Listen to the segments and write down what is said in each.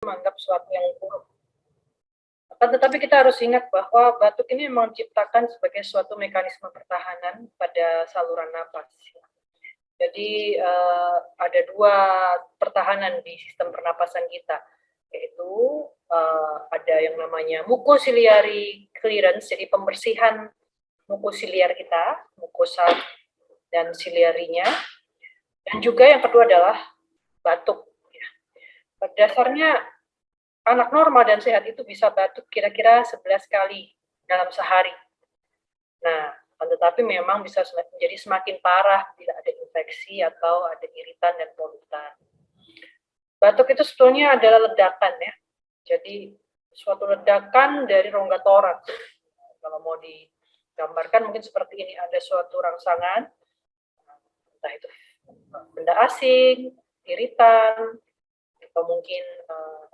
menganggap suatu yang buruk. Tetapi kita harus ingat bahwa batuk ini memang diciptakan sebagai suatu mekanisme pertahanan pada saluran napas. Jadi ada dua pertahanan di sistem pernapasan kita, yaitu ada yang namanya mucociliary clearance, jadi pembersihan mukosiliar kita, mukosa dan siliarinya, dan juga yang kedua adalah batuk. Pada dasarnya anak normal dan sehat itu bisa batuk kira-kira 11 kali dalam sehari. Nah, tetapi memang bisa menjadi semakin parah bila ada infeksi atau ada iritan dan polutan. Batuk itu sebetulnya adalah ledakan ya. Jadi suatu ledakan dari rongga toraks. Kalau mau digambarkan mungkin seperti ini, ada suatu rangsangan, entah itu benda asing, iritan, atau mungkin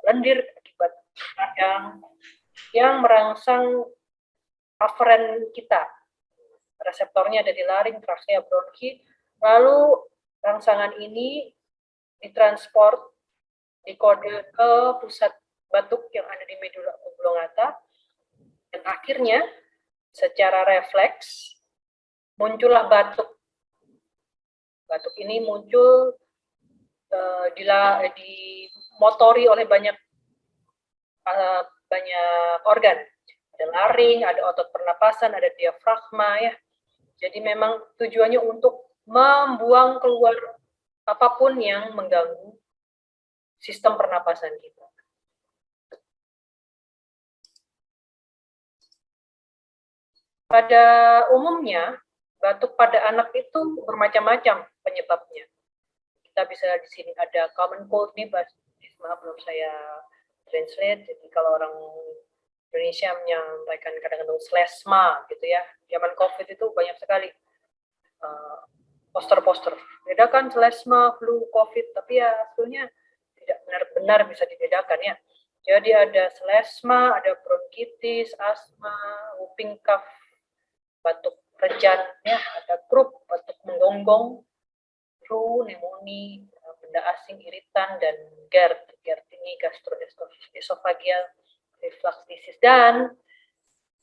lendir akibat radang yang merangsang aferen kita. Reseptornya ada di laring, trakea, bronki. Lalu rangsangan ini ditransport, dikode ke pusat batuk yang ada di medula oblongata, dan akhirnya secara refleks muncullah batuk. Batuk ini muncul dimotori oleh banyak organ. Ada laring, ada otot pernapasan, ada diafragma ya. Jadi memang tujuannya untuk membuang keluar apapun yang mengganggu sistem pernapasan kita. Pada umumnya, batuk pada anak itu bermacam-macam penyebabnya. Kita bisa di sini ada common cold nih, maaf belum saya translate. Jadi kalau orang Indonesia menyampaikan kadang-kadang slesma gitu ya. Zaman COVID itu banyak sekali poster-poster. Bedakan slesma, flu, COVID, tapi ya sebetulnya tidak benar-benar bisa dibedakan ya. Jadi ada slesma, ada bronkitis, asma, whooping cough, batuk rejan, ya, ada croup, batuk menggonggong, flu, pneumonia, benda asing, iritan, dan GERD. GERD ini gastroesophageal reflux disease, dan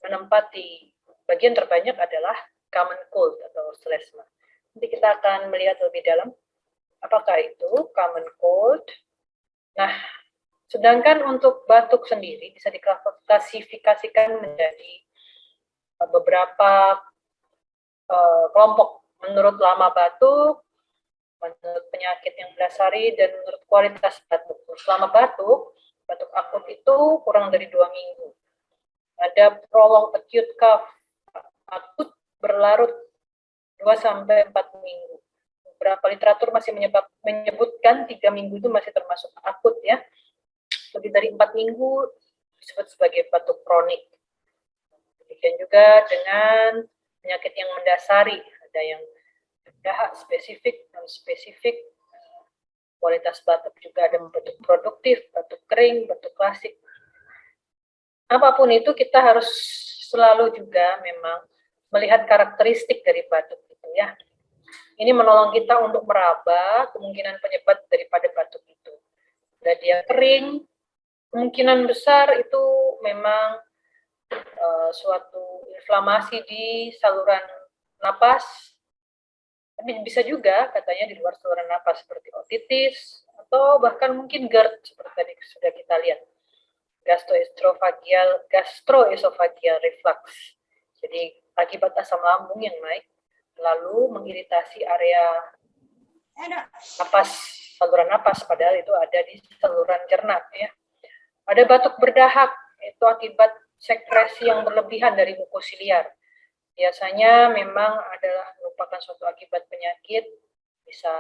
menempati bagian terbanyak adalah common cold atau slesma. Nanti kita akan melihat lebih dalam apakah itu common cold. Nah, sedangkan untuk batuk sendiri bisa diklasifikasikan menjadi beberapa kelompok menurut lama batuk, menurut penyakit yang mendasari, dan menurut kualitas batuk. Selama batuk akut itu kurang dari 2 minggu. Ada prolonged acute cough, akut berlarut 2-4 minggu. Beberapa literatur masih menyebutkan 3 minggu itu masih termasuk akut ya. Lebih dari 4 minggu disebut sebagai batuk kronik. Demikian juga dengan penyakit yang mendasari, ada yang spesifik, non spesifik. Kualitas batuk juga ada batuk produktif, batuk kering, batuk klasik. Apapun itu kita harus selalu juga memang melihat karakteristik dari batuk itu ya. Ini menolong kita untuk meraba kemungkinan penyebab daripada batuk itu. Bila dia kering, kemungkinan besar itu memang suatu inflamasi di saluran napas. Tapi bisa juga katanya di luar saluran napas seperti otitis atau bahkan mungkin GERD seperti tadi sudah kita lihat, gastroesophageal reflux. Jadi akibat asam lambung yang naik lalu mengiritasi area napas, saluran napas, padahal itu ada di saluran cerna ya. Ada batuk berdahak, itu akibat sekresi yang berlebihan dari mukosiliar. Biasanya memang adalah merupakan suatu akibat penyakit, bisa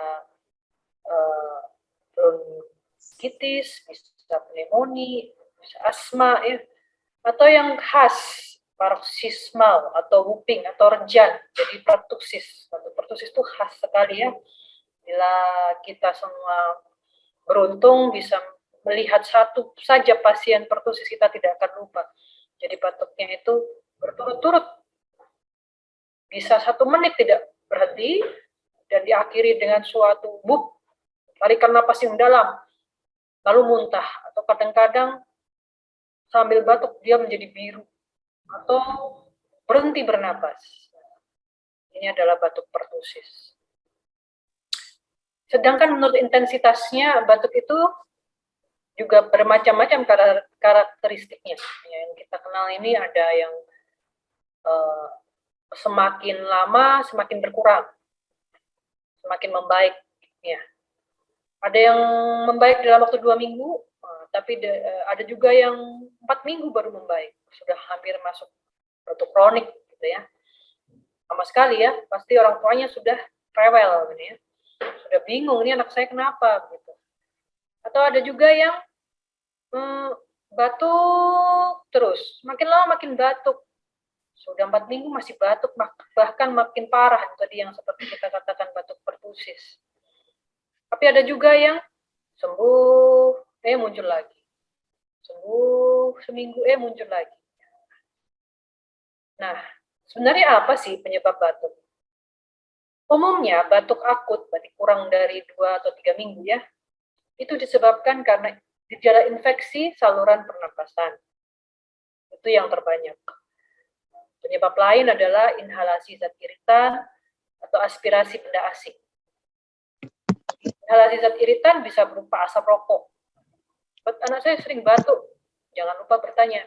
bronkitis, bisa pneumonia, bisa asma ya, atau yang khas paroksismal atau whooping atau rejan, jadi pertussis. Pertussis itu khas sekali ya. Bila kita semua beruntung bisa melihat satu saja pasien pertussis, kita tidak akan lupa. Jadi batuknya itu berturut-turut, bisa 1 menit tidak berhenti, dan diakhiri dengan suatu tarikan napas yang dalam, lalu muntah, atau kadang-kadang sambil batuk dia menjadi biru, atau berhenti bernapas. Ini adalah batuk pertusis. Sedangkan menurut intensitasnya, batuk itu juga bermacam-macam karakteristiknya. Yang kita kenal ini ada yang semakin lama semakin berkurang, semakin membaik. Ya. Ada yang membaik dalam waktu 2 minggu, tapi ada juga yang 4 minggu baru membaik, sudah hampir masuk batuk kronik, gitu ya. Sama sekali ya, pasti orang tuanya sudah rewel, gitu ya. Sudah bingung, ini anak saya kenapa, gitu. Atau ada juga yang batuk terus, makin lama makin batuk. Sudah 4 minggu masih batuk, bahkan makin parah tadi yang seperti kita katakan batuk pertusis. Tapi ada juga yang sembuh, muncul lagi. Sembuh seminggu, muncul lagi. Nah, sebenarnya apa sih penyebab batuk? Umumnya batuk akut, berarti kurang dari 2 atau 3 minggu ya, itu disebabkan karena gejala infeksi saluran pernapasan. Itu yang terbanyak. Penyebab lain adalah inhalasi zat iritan atau aspirasi benda asing. Inhalasi zat iritan bisa berupa asap rokok. Anak saya sering batuk, jangan lupa bertanya,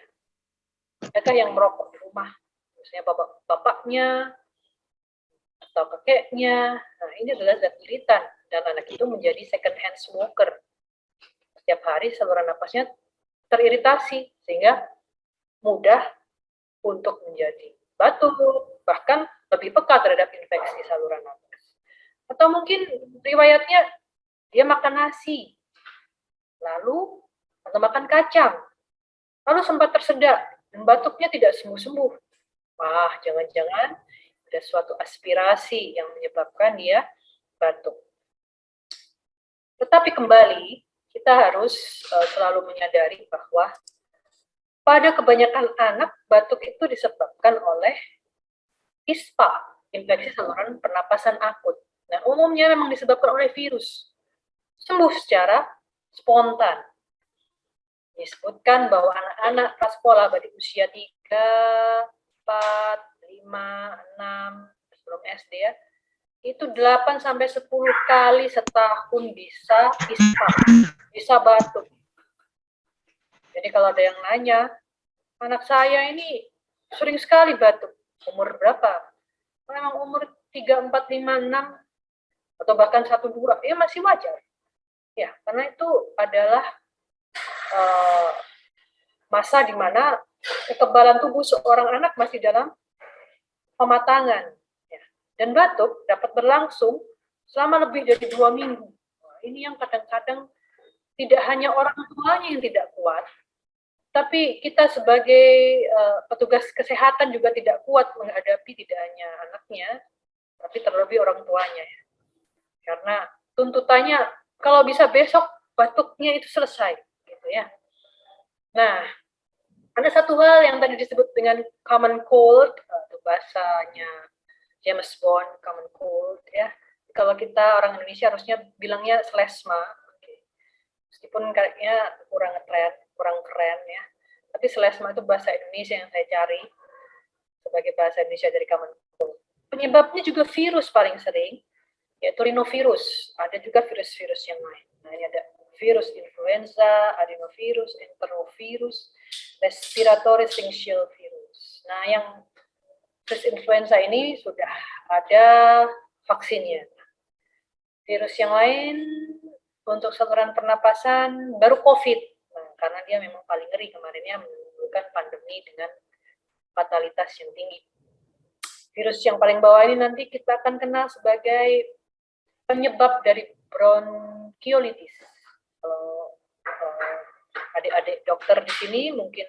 adakah yang merokok di rumah? Misalnya bapaknya atau kakeknya. Nah, ini adalah zat iritan dan anak itu menjadi second hand smoker. Setiap hari saluran napasnya teriritasi sehingga mudah untuk menjadi batuk, bahkan lebih peka terhadap infeksi saluran napas. Atau mungkin riwayatnya dia makan nasi, lalu atau makan kacang, lalu sempat tersedak dan batuknya tidak sembuh-sembuh. Wah, jangan-jangan ada suatu aspirasi yang menyebabkan dia batuk. Tetapi kembali, kita harus selalu menyadari bahwa pada kebanyakan anak, batuk itu disebabkan oleh ISPA, infeksi saluran pernapasan akut. Nah, umumnya memang disebabkan oleh virus. Sembuh secara spontan. Disebutkan bahwa anak-anak prasekolah berarti usia 3, 4, 5, 6, sebelum SD ya, itu 8 sampai 10 kali setahun bisa ISPA, bisa batuk. Jadi kalau ada yang nanya, anak saya ini sering sekali batuk, umur berapa? Memang umur 3, 4, 5, 6, atau bahkan 1, 2, ya masih wajar. Ya, karena itu adalah masa di mana kekebalan tubuh seorang anak masih dalam pematangan. Ya. Dan batuk dapat berlangsung selama lebih dari 2 minggu. Nah, ini yang kadang-kadang tidak hanya orang tuanya yang tidak kuat, tapi kita sebagai petugas kesehatan juga tidak kuat menghadapi tidak hanya anaknya, tapi terlebih orang tuanya. Ya. Karena tuntutannya kalau bisa besok batuknya itu selesai, gitu ya. Nah, ada satu hal yang tadi disebut dengan common cold, bahasanya James Bond, common cold ya. Kalau kita orang Indonesia harusnya bilangnya selesma. Meskipun kayaknya kurang keren ya. Tapi selesma itu bahasa Indonesia yang saya cari sebagai bahasa Indonesia dari common cold. Penyebabnya juga virus paling sering, yaitu rhinovirus. Ada juga virus-virus yang lain. Nah, ini ada virus influenza, adenovirus, enterovirus, respiratory syncytial virus. Nah, yang virus influenza ini sudah ada vaksinnya. Virus yang lain untuk saluran pernapasan baru COVID. Nah, karena dia memang paling ngeri kemarinnya menimbulkan pandemi dengan fatalitas yang tinggi. Virus yang paling bawah ini nanti kita akan kenal sebagai penyebab dari bronkiolitis. Adik-adik dokter di sini mungkin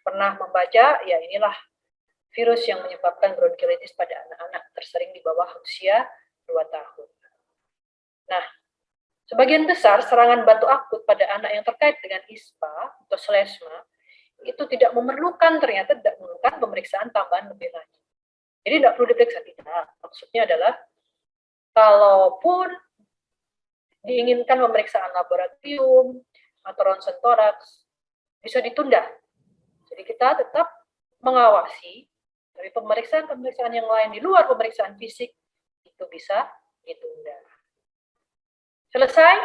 pernah membaca, ya inilah virus yang menyebabkan bronkiolitis pada anak-anak tersering di bawah usia 2 tahun. Nah, sebagian besar serangan batuk akut pada anak yang terkait dengan ISPA atau selesma itu tidak memerlukan pemeriksaan tambahan lebih lanjut. Jadi tidak perlu diperiksa, tidak. Maksudnya adalah kalaupun diinginkan pemeriksaan laboratorium, atau ronsen toraks bisa ditunda. Jadi kita tetap mengawasi dari pemeriksaan-pemeriksaan yang lain di luar pemeriksaan fisik itu bisa ditunda. Selesai?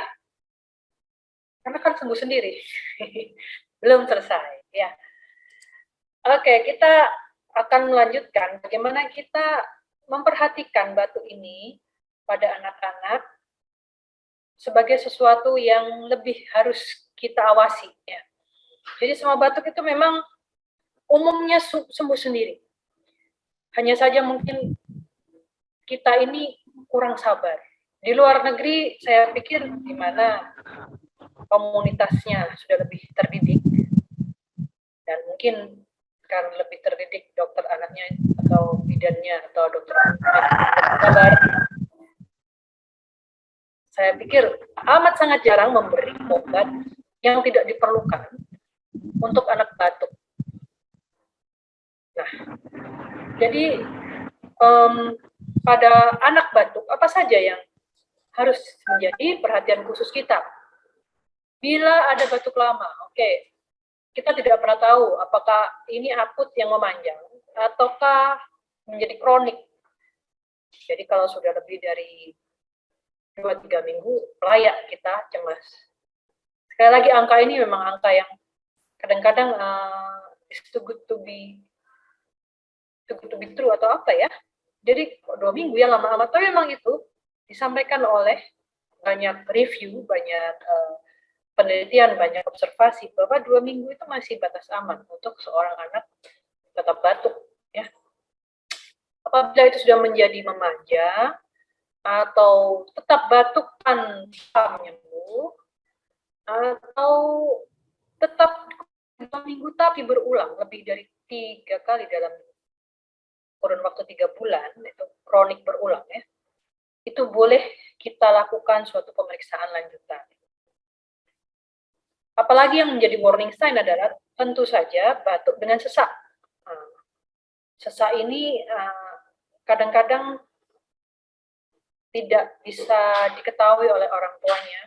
Karena kan sembuh sendiri. Belum selesai, ya. Oke, kita akan melanjutkan bagaimana kita memperhatikan batuk ini pada anak-anak sebagai sesuatu yang lebih harus kita awasi, ya. Jadi semua batuk itu memang umumnya sembuh sendiri. Hanya saja mungkin kita ini kurang sabar. Di luar negeri saya pikir di mana komunitasnya sudah lebih terdidik dan mungkin karena lebih terdidik dokter anaknya atau bidannya atau dokter anaknya sabar. Saya pikir amat sangat jarang memberi obat yang tidak diperlukan untuk anak batuk. Nah, jadi pada anak batuk apa saja yang harus menjadi perhatian khusus kita? Bila ada batuk lama, kita tidak pernah tahu apakah ini akut yang memanjang ataukah menjadi kronik. Jadi kalau sudah lebih dari 2-3 minggu, layak kita cemas. Sekali lagi angka ini memang angka yang kadang-kadang is too good to be true atau apa ya. Jadi 2 minggu ya lama-lama, tapi memang itu disampaikan oleh banyak review, banyak penelitian, banyak observasi bahwa 2 minggu itu masih batas aman untuk seorang anak tetap batuk, ya. Apabila itu sudah menjadi memanjang atau tetap batuk tanpa menyembuh atau tetap 2 minggu tapi berulang lebih dari 3 kali dalam kurun waktu 3 bulan, itu kronik berulang, ya. Itu boleh kita lakukan suatu pemeriksaan lanjutan. Apalagi yang menjadi warning sign adalah tentu saja batuk dengan sesak. Sesak ini kadang-kadang tidak bisa diketahui oleh orang tuanya,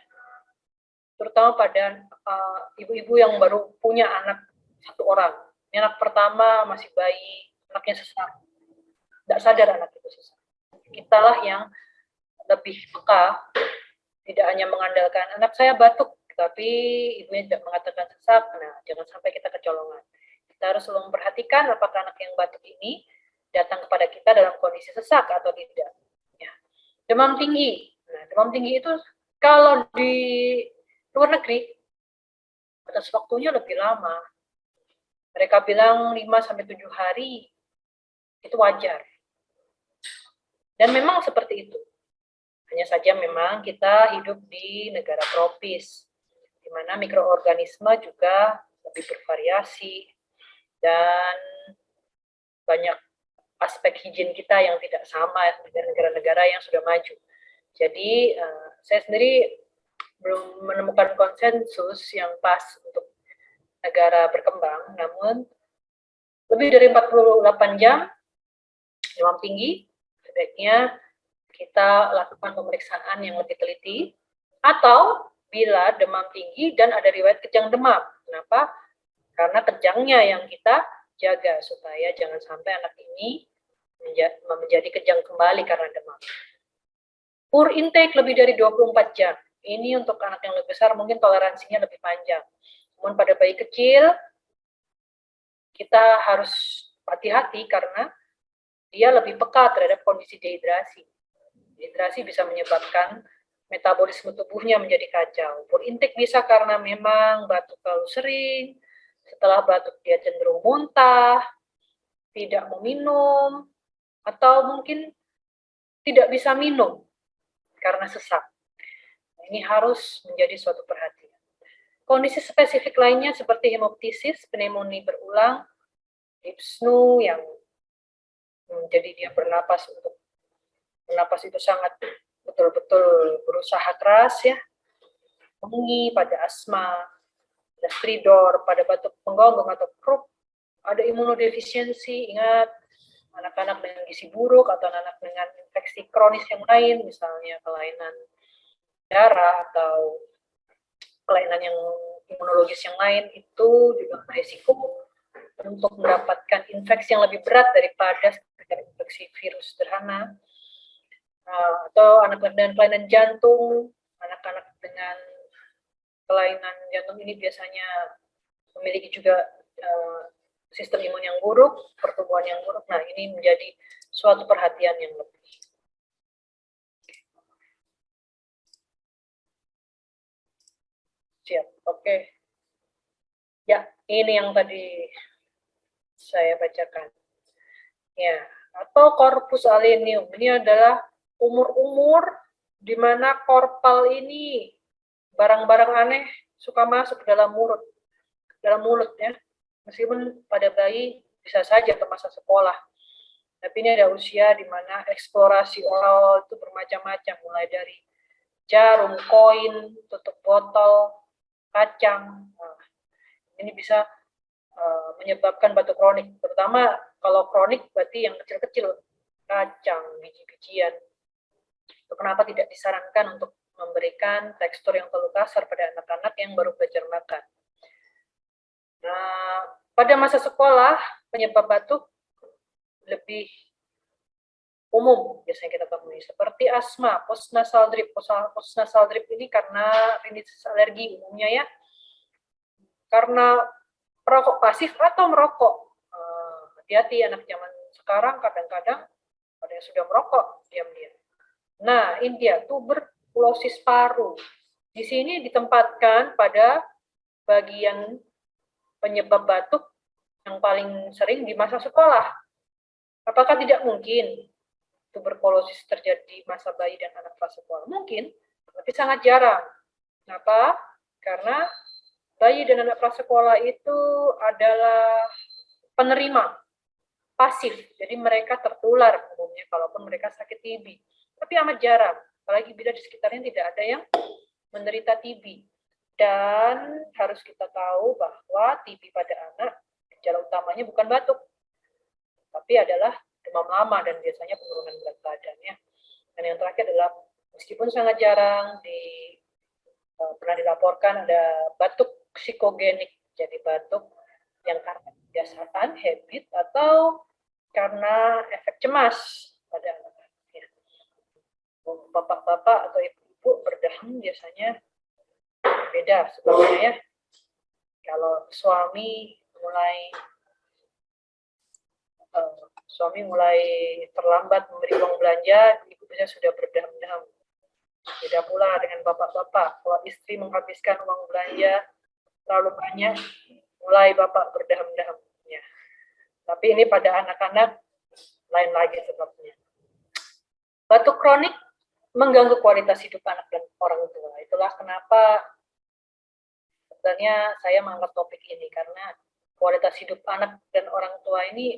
terutama pada ibu-ibu yang baru punya anak 1 orang. Anak pertama masih bayi, anaknya sesak. Tidak sadar anak itu sesak. Kitalah yang lebih peka, tidak hanya mengandalkan anak saya batuk, tapi ibunya tidak mengatakan sesak. Nah, jangan sampai kita kecolongan. Kita harus selalu memperhatikan apakah anak yang batuk ini datang kepada kita dalam kondisi sesak atau tidak. Ya. Demam tinggi. Nah, demam tinggi itu kalau di luar negeri, batas waktunya lebih lama. Mereka bilang 5-7 hari, itu wajar. Dan memang seperti itu. Hanya saja memang kita hidup di negara tropis, di mana mikroorganisme juga lebih bervariasi, dan banyak aspek higien kita yang tidak sama dengan negara-negara yang sudah maju. Jadi, saya sendiri belum menemukan konsensus yang pas untuk negara berkembang, namun lebih dari 48 jam demam tinggi, sebaiknya kita lakukan pemeriksaan yang lebih teliti, atau bila demam tinggi dan ada riwayat kejang demam. Kenapa? Karena kejangnya yang kita jaga supaya jangan sampai anak ini menjadi kejang kembali karena demam. Pur intake lebih dari 24 jam. Ini untuk anak yang lebih besar mungkin toleransinya lebih panjang. Namun pada bayi kecil, kita harus hati-hati karena dia lebih peka terhadap kondisi dehidrasi. Dehidrasi bisa menyebabkan metabolisme tubuhnya menjadi kacau. Pur intake bisa karena memang batuk terlalu sering, setelah batuk dia cenderung muntah, tidak mau minum, atau mungkin tidak bisa minum karena sesak. Ini harus menjadi suatu perhatian. Kondisi spesifik lainnya seperti hemoptisis, pneumonia berulang, dyspnea yang jadi dia bernapas itu sangat betul-betul berusaha keras, ya. Mengi pada asma, ada stridor pada batuk penggonggong atau croup, ada imunodefisiensi. Ingat, anak-anak dengan gizi buruk atau anak dengan infeksi kronis yang lain, misalnya kelainan darah atau kelainan yang imunologis yang lain itu juga berisiko untuk mendapatkan infeksi yang lebih berat daripada infeksi virus sederhana. Atau anak-anak dengan kelainan jantung, anak-anak dengan kelainan jantung ini biasanya memiliki juga sistem imun yang buruk, pertumbuhan yang buruk. Nah, ini menjadi suatu perhatian yang lebih. Siap, oke. Ya, ini yang tadi saya bacakan. Ya, atau corpus alenium. Ini adalah umur-umur di mana korpal ini barang-barang aneh suka masuk ke dalam mulut ya. Meskipun pada bayi bisa saja ke masa sekolah. Tapi ini ada usia di mana eksplorasi oral itu bermacam-macam, mulai dari jarum, koin, tutup botol, kacang. Nah, ini bisa menyebabkan batuk kronik, terutama kalau kronik berarti yang kecil-kecil, kacang, biji-bijian. Itu kenapa tidak disarankan untuk memberikan tekstur yang terlalu kasar pada anak-anak yang baru belajar makan. Nah, pada masa sekolah, penyebab batuk lebih umum biasanya kita temui, seperti asma, postnasal drip. Postnasal drip ini karena rinitis alergi umumnya ya, karena perokok pasif atau merokok. Hati-hati anak zaman sekarang kadang-kadang ada yang sudah merokok diam-diam. Nah, India, tuberkulosis paru. Di sini ditempatkan pada bagian penyebab batuk yang paling sering di masa sekolah. Apakah tidak mungkin tuberkulosis terjadi di masa bayi dan anak prasekolah? Mungkin, tapi sangat jarang. Kenapa? Karena bayi dan anak prasekolah itu adalah penerima pasif, jadi mereka tertular umumnya kalaupun mereka sakit TB. Tapi amat jarang, apalagi bila di sekitarnya tidak ada yang menderita TB. Dan harus kita tahu bahwa TB pada anak, gejala utamanya bukan batuk, tapi adalah demam lama dan biasanya penurunan berat badan ya. Dan yang terakhir adalah meskipun sangat jarang pernah dilaporkan ada batuk psikogenik, jadi batuk yang karena kebiasaan, habit, atau karena efek cemas pada anak-anak. Ya. Bapak-bapak atau ibu-ibu berdaham biasanya beda sebabnya ya. Kalau suami mulai terlambat memberi uang belanja, ibu biasanya sudah berdaham-daham. Beda pula dengan bapak-bapak. Kalau istri menghabiskan uang belanja terlalu banyak, mulai bapak berdaham-daham. Ya. Tapi ini pada anak-anak lain lagi sebabnya. Batuk kronik mengganggu kualitas hidup anak dan orang tua. Itulah kenapa sebenarnya saya mengangkat topik ini, karena kualitas hidup anak dan orang tua ini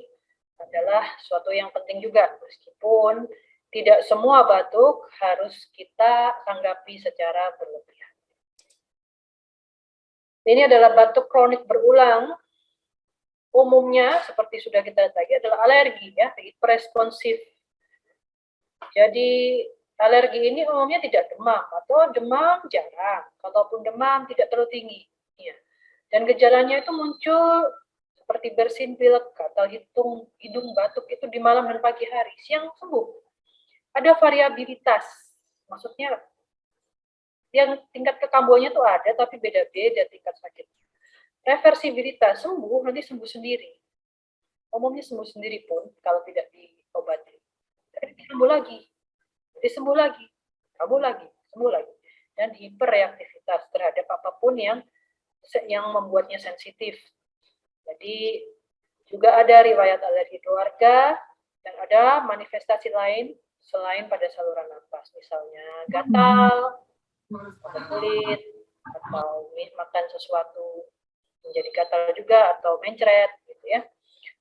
adalah suatu yang penting juga, meskipun tidak semua batuk harus kita tanggapi secara berlebihan. Ini adalah batuk kronik berulang. Umumnya seperti sudah kita tadi adalah alergi ya, responsif. Jadi alergi ini umumnya tidak demam atau demam jarang. Kalaupun demam tidak terlalu tinggi. Ya. Dan gejalanya itu muncul seperti bersin, pilek, gatal hidung, batuk itu di malam dan pagi hari. Siang sembuh. Ada variabilitas. Maksudnya yang tingkat kekambuhannya itu ada, tapi beda-beda tingkat sakit. Reversibilitas, sembuh, nanti sembuh sendiri. Umumnya sembuh sendiri pun kalau tidak diobati. Tapi sembuh lagi. Jadi sembuh lagi. Sembuh lagi. Sembuh lagi. Dan hiperreaktivitas terhadap apapun yang membuatnya sensitif. Jadi juga ada riwayat alergi keluarga dan ada manifestasi lain selain pada saluran nafas. Misalnya gatal, kulit, atau makan sesuatu menjadi gatal juga, atau mencret gitu ya.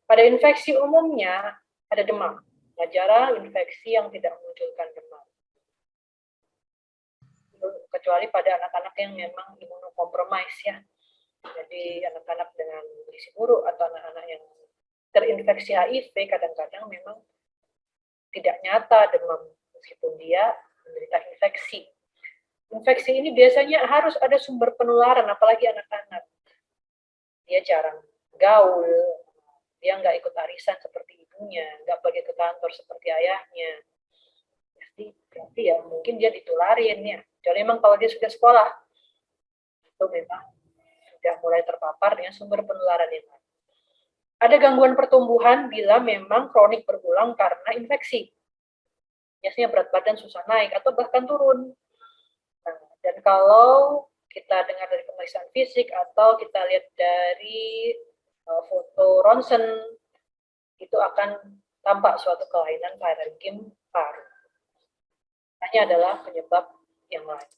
Pada infeksi umumnya ada demam. Nah, jarang infeksi yang tidak memunculkan demam. Kecuali pada anak-anak yang memang imunokompromis ya. Jadi anak-anak dengan gizi buruk atau anak-anak yang terinfeksi HIV kadang-kadang memang tidak nyata demam meskipun dia menderita infeksi. infeksi ini biasanya harus ada sumber penularan, apalagi anak-anak. Dia jarang gaul, dia nggak ikut arisan seperti ibunya, nggak pergi ke kantor seperti ayahnya. Berarti ya mungkin dia ditularin ya. Jadi memang kalau dia sudah sekolah, itu memang sudah mulai terpapar dengan sumber penularan yang lain. Ada gangguan pertumbuhan bila memang kronik berulang karena infeksi. Biasanya berat badan susah naik atau bahkan turun. Nah, dan kalau kita dengar dari pemeriksaan fisik atau kita lihat dari foto ronsen, itu akan tampak suatu kelainan parenkim paru. Hanya adalah penyebab yang lain.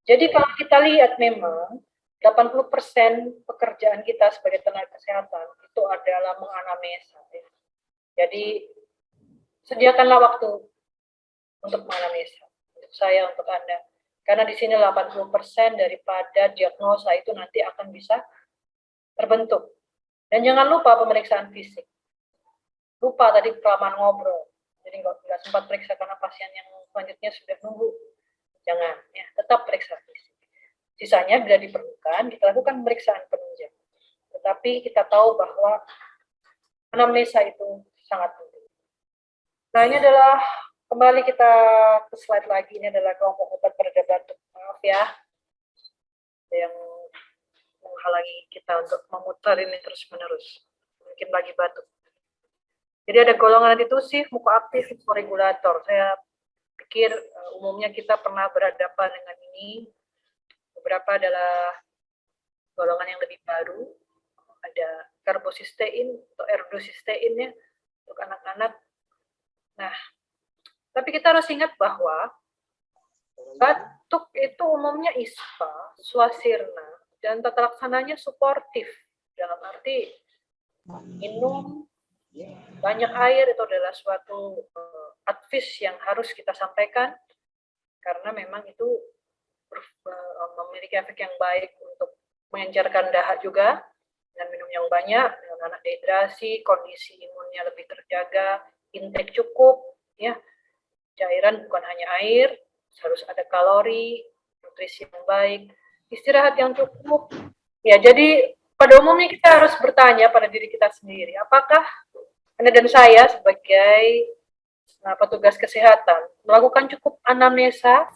Jadi kalau kita lihat memang 80% pekerjaan kita sebagai tenaga kesehatan itu adalah menganamnesa. Jadi sediakanlah waktu untuk menganamnesa, untuk saya, untuk Anda. Karena di sini 80% daripada diagnosa itu nanti akan bisa terbentuk. Dan jangan lupa pemeriksaan fisik. Lupa tadi kelamaan ngobrol. Jadi nggak sempat periksa karena pasien yang selanjutnya sudah nunggu. Jangan, ya, tetap periksa fisik. Sisanya bila diperlukan, kita lakukan pemeriksaan penunjang. Tetapi kita tahu bahwa anamnesa itu sangat penting. Nah, ini adalah, kembali kita ke slide lagi, ini adalah kelompok obat pereda batuk. Maaf ya, yang menghalangi kita untuk memutar ini terus-menerus. Mungkin lagi batuk. Jadi ada golongan antitusif, mukoaktif, regulator. Saya pikir umumnya kita pernah berhadapan dengan ini. Beberapa adalah golongan yang lebih baru, ada karbosistein atau erdosistein ya untuk anak-anak. Nah, tapi kita harus ingat bahwa batuk itu umumnya ISPA, swasirna, dan tata laksananya suportif. Dalam arti minum banyak air itu adalah suatu advice yang harus kita sampaikan karena memang itu memiliki efek yang baik untuk mengencarkan dahak juga dengan minum yang banyak, dengan anak dehidrasi, kondisi imunnya lebih terjaga, intake cukup, ya, cairan bukan hanya air, harus ada kalori, nutrisi yang baik, istirahat yang cukup. Ya, jadi pada umumnya kita harus bertanya pada diri kita sendiri, apakah Anda dan saya sebagai petugas kesehatan melakukan cukup anamnesa,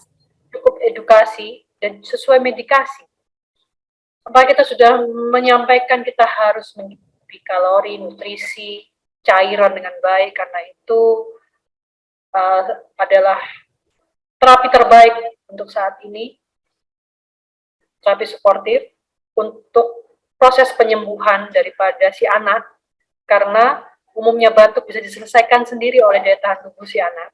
cukup edukasi, dan sesuai medikasi. Apakah kita sudah menyampaikan kita harus mencukupi kalori, nutrisi, cairan dengan baik, karena itu adalah terapi terbaik untuk saat ini, terapi suportif untuk proses penyembuhan daripada si anak, karena umumnya batuk bisa diselesaikan sendiri oleh daya tahan tubuh si anak.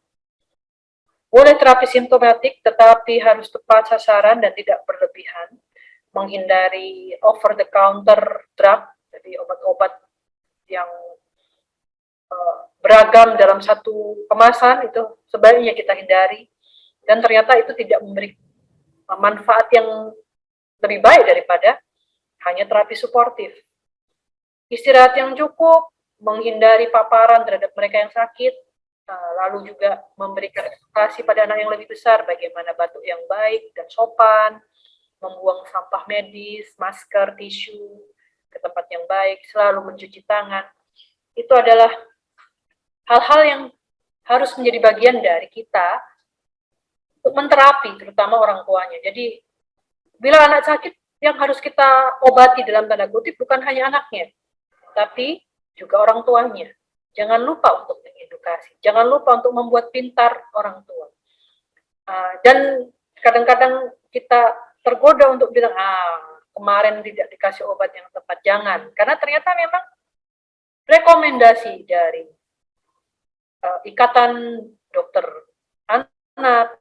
Boleh terapi simptomatik, tetapi harus tepat sasaran dan tidak berlebihan. Menghindari over-the-counter drug, jadi obat-obat yang beragam dalam satu kemasan, itu sebaiknya kita hindari. Dan ternyata itu tidak memberi manfaat yang lebih baik daripada hanya terapi suportif. Istirahat yang cukup, menghindari paparan terhadap mereka yang sakit, lalu juga memberikan edukasi pada anak yang lebih besar, bagaimana batuk yang baik dan sopan, membuang sampah medis, masker, tisu ke tempat yang baik, selalu mencuci tangan. Itu adalah hal-hal yang harus menjadi bagian dari kita untuk menterapi, terutama orang tuanya. Jadi, bila anak sakit, yang harus kita obati dalam tanda kutip bukan hanya anaknya, tapi juga orang tuanya. Jangan lupa untuk mengedukasi, jangan lupa untuk membuat pintar orang tua. Dan kadang-kadang kita tergoda untuk bilang, kemarin tidak dikasih obat yang tepat. Jangan, karena ternyata memang rekomendasi dari Ikatan Dokter Anak,